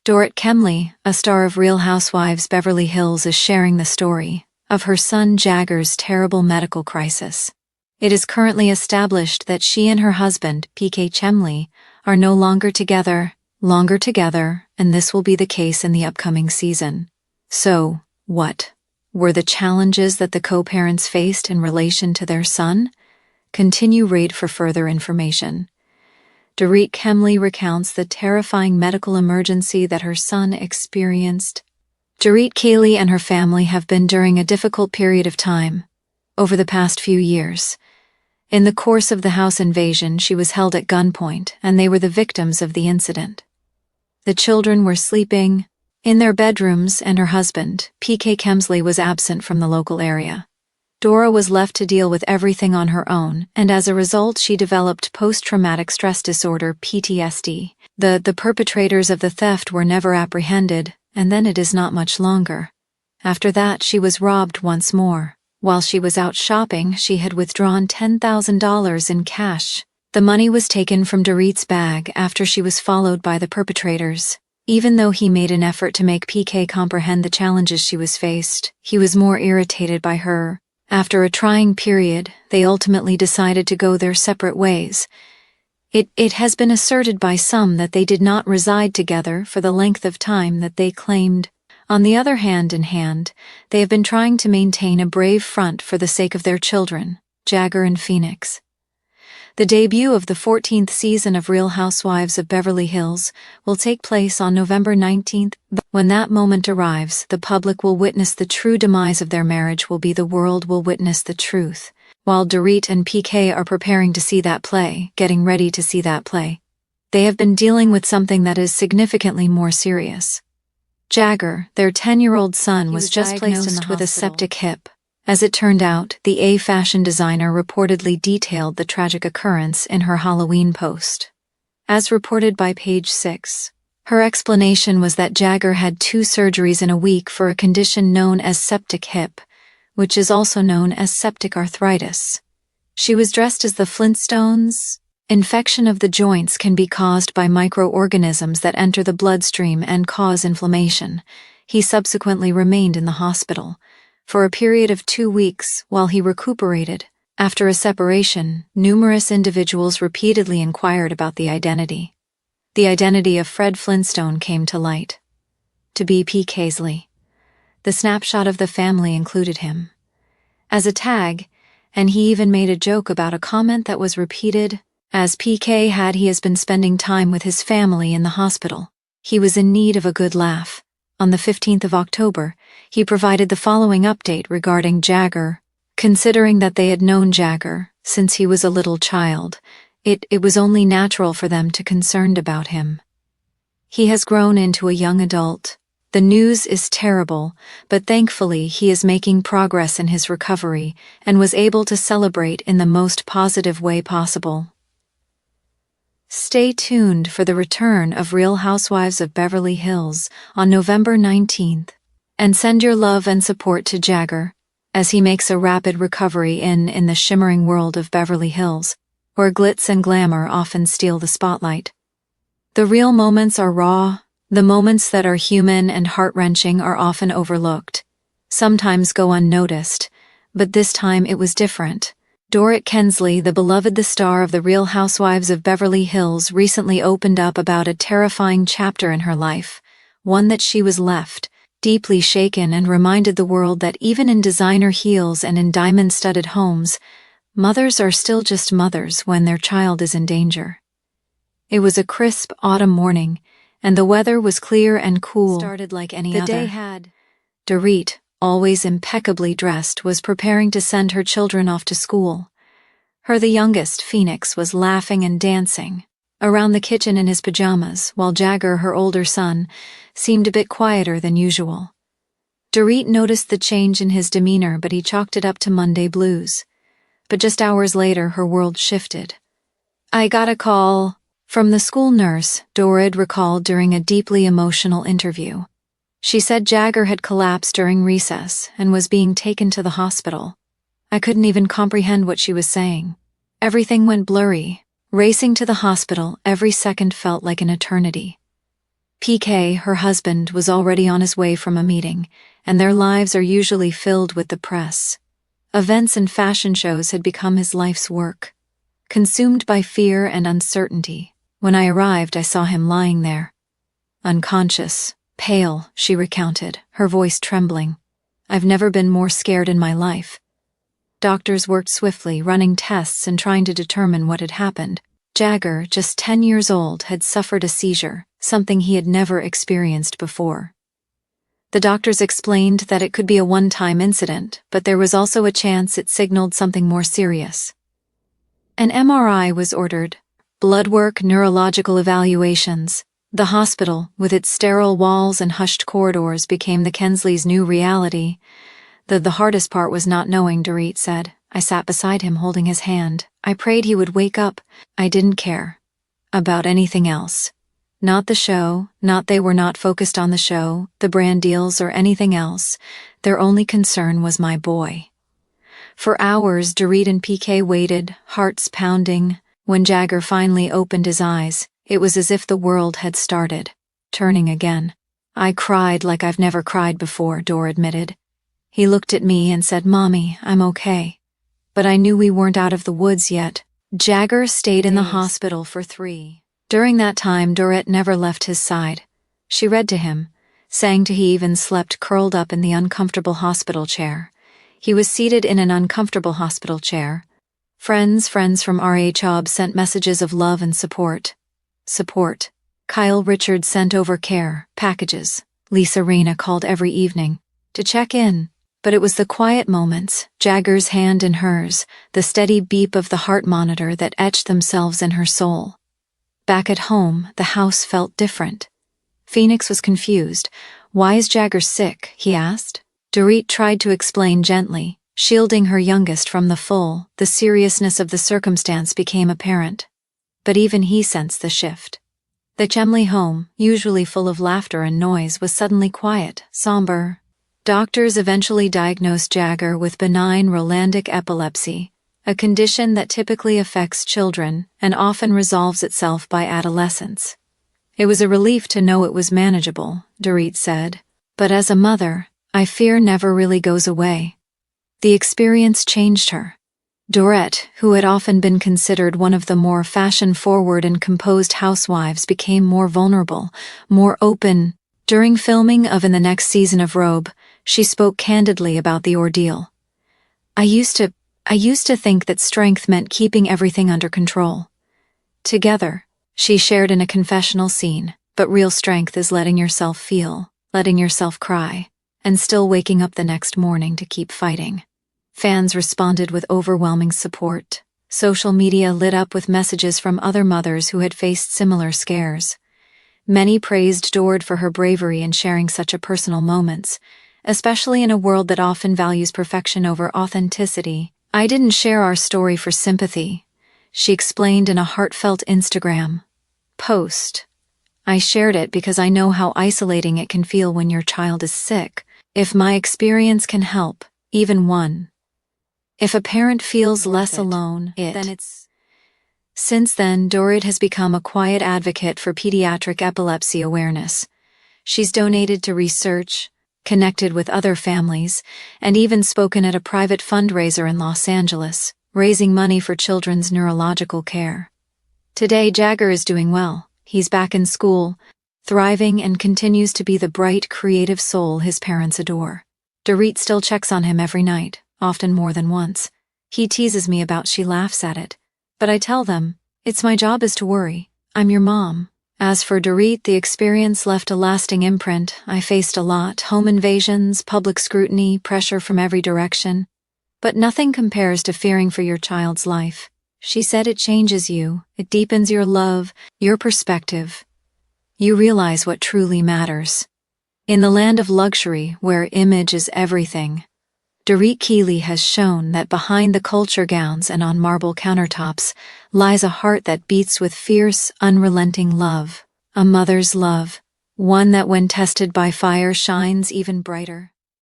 Dorit Kemsley, a star of Real Housewives Beverly Hills, is sharing the story of her son Jagger's terrible medical crisis. It is currently established that she and her husband, PK Kemsley, are no longer together, and this will be the case in the upcoming season. So, what were the challenges that the co-parents faced in relation to their son? Continue read for further information. Dorit Kemsley recounts the terrifying medical emergency that her son experienced. Dorit Kemsley and her family have been during a difficult period of time over the past few years. In the course of the house invasion, she was held at gunpoint, and they were the victims of the incident. The children were sleeping in their bedrooms, and her husband, PK Kemsley, was absent from the local area. Dora was left to deal with everything on her own, and as a result she developed post-traumatic stress disorder, PTSD. The perpetrators of the theft were never apprehended, and then it is not much longer. After that she was robbed once more. While she was out shopping, she had withdrawn $10,000 in cash. The money was taken from Dorit's bag after she was followed by the perpetrators. Even though he made an effort to make PK comprehend the challenges she was faced, he was more irritated by her. After a trying period, they ultimately decided to go their separate ways. It has been asserted by some that they did not reside together for the length of time that they claimed. On the other hand, they have been trying to maintain a brave front for the sake of their children, Jagger and Phoenix. The debut of the 14th season of Real Housewives of Beverly Hills will take place on November 19th. When that moment arrives, the public will witness the true demise of their marriage. The world will witness the truth. While Dorit and PK are preparing to see that play, getting ready to see that play, they have been dealing with something that is significantly more serious. Jagger, their 10-year-old son, was just diagnosed with a septic hip. As it turned out, the A fashion designer reportedly detailed the tragic occurrence in her Halloween post. As reported by Page 6, her explanation was that Jagger had 2 surgeries in a week for a condition known as septic hip, which is also known as septic arthritis. She was dressed as the Flintstones. Infection of the joints can be caused by microorganisms that enter the bloodstream and cause inflammation. He subsequently remained in the hospital for a period of 2 weeks while he recuperated. After a separation, numerous individuals repeatedly inquired about the identity. The identity of Fred Flintstone came to light. To be P. Kemsley. The snapshot of the family included him as a tag, and he even made a joke about a comment that was repeated as PK had. He has been spending time with his family in the hospital. He was in need of a good laugh. On the 15th of October, he provided the following update regarding Jagger. Considering that they had known Jagger since he was a little child, it was only natural for them to be concerned about him. He has grown into a young adult. The news is terrible, but thankfully he is making progress in his recovery and was able to celebrate in the most positive way possible. Stay tuned for the return of Real Housewives of Beverly Hills on November 19th, and send your love and support to Jagger as he makes a rapid recovery in the shimmering world of Beverly Hills, where glitz and glamour often steal the spotlight. The real moments are raw. The moments that are human and heart-wrenching are often overlooked, sometimes go unnoticed, but this time it was different. Dorit Kemsley, the star of the Real Housewives of Beverly Hills, recently opened up about a terrifying chapter in her life, one that she was left deeply shaken, and reminded the world that even in designer heels and in diamond-studded homes, mothers are still just mothers when their child is in danger. It was a crisp autumn morning, and the weather was clear and cool. Started like any other. The day had. Dorit, always impeccably dressed, was preparing to send her children off to school. The youngest, Phoenix, was laughing and dancing around the kitchen in his pajamas, while Jagger, her older son, seemed a bit quieter than usual. Dorit noticed the change in his demeanor, but he chalked it up to Monday blues. But just hours later, her world shifted. "I got a call from the school nurse," Dorit recalled during a deeply emotional interview. She said Jagger had collapsed during recess and was being taken to the hospital. "I couldn't even comprehend what she was saying. Everything went blurry. Racing to the hospital, every second felt like an eternity." PK, her husband, was already on his way from a meeting, and their lives are usually filled with the press. Events and fashion shows had become his life's work. Consumed by fear and uncertainty, when I arrived, I saw him lying there. Unconscious, pale, she recounted, her voice trembling. I've never been more scared in my life. Doctors worked swiftly, running tests and trying to determine what had happened. Jagger, just 10 years old, had suffered a seizure, something he had never experienced before. The doctors explained that it could be a one-time incident, but there was also a chance it signaled something more serious. An MRI was ordered, blood work, neurological evaluations. The hospital, with its sterile walls and hushed corridors, became the Kemsleys' new reality. The hardest part was not knowing, Dorit said. I sat beside him holding his hand. I prayed he would wake up. I didn't care about anything else. Not the show, they were not focused on the show, the brand deals, or anything else. Their only concern was my boy. For hours, Dorit and PK waited, hearts pounding. When Jagger finally opened his eyes, it was as if the world had started turning again. I cried like I've never cried before, Dor admitted. He looked at me and said, Mommy, I'm okay. But I knew we weren't out of the woods yet. Jagger stayed in the hospital for 3. During that time, Dorit never left his side. She read to him, sang to he even slept curled up in the uncomfortable hospital chair. He was seated in an uncomfortable hospital chair. Friends from RHOBH sent messages of love and support. Kyle Richards sent over care packages. Lisa Rena called every evening to check in. But it was the quiet moments, Jagger's hand in hers, the steady beep of the heart monitor that etched themselves in her soul. Back at home, the house felt different. Phoenix was confused. Why is Jagger sick? He asked. Dorit tried to explain gently, shielding her youngest from the seriousness of the circumstance became apparent. But even he sensed the shift. The Kemsley home, usually full of laughter and noise, was suddenly quiet, somber. Doctors eventually diagnosed Jagger with benign Rolandic epilepsy, a condition that typically affects children and often resolves itself by adolescence. It was a relief to know it was manageable, Dorit said, but as a mother, I fear never really goes away. The experience changed her. Dorit, who had often been considered one of the more fashion-forward and composed housewives, became more vulnerable, more open. During filming of In the Next Season of RHOBH, she spoke candidly about the ordeal. I used to think that strength meant keeping everything under control. Together, she shared in a confessional scene, but real strength is letting yourself feel, letting yourself cry, and still waking up the next morning to keep fighting. Fans responded with overwhelming support. Social media lit up with messages from other mothers who had faced similar scares. Many praised Dorit for her bravery in sharing such a personal moments, especially in a world that often values perfection over authenticity. I didn't share our story for sympathy, she explained in a heartfelt Instagram post. I shared it because I know how isolating it can feel when your child is sick. If my experience can help, even one. If a parent feels less alone, then it's... Since then, Dorit has become a quiet advocate for pediatric epilepsy awareness. She's donated to research, connected with other families, and even spoken at a private fundraiser in Los Angeles, raising money for children's neurological care. Today, Jagger is doing well. He's back in school, thriving, and continues to be the bright, creative soul his parents adore. Dorit still checks on him every night, often more than once. He teases me about she laughs at it. But I tell them, it's my job is to worry. I'm your mom. As for Dorit, the experience left a lasting imprint. I faced a lot: home invasions, public scrutiny, pressure from every direction. But nothing compares to fearing for your child's life. She said it changes you, it deepens your love, your perspective. You realize what truly matters. In the land of luxury, where image is everything, Dorit Kemsley has shown that behind the culture gowns and on marble countertops lies a heart that beats with fierce, unrelenting love. A mother's love, one that when tested by fire shines even brighter.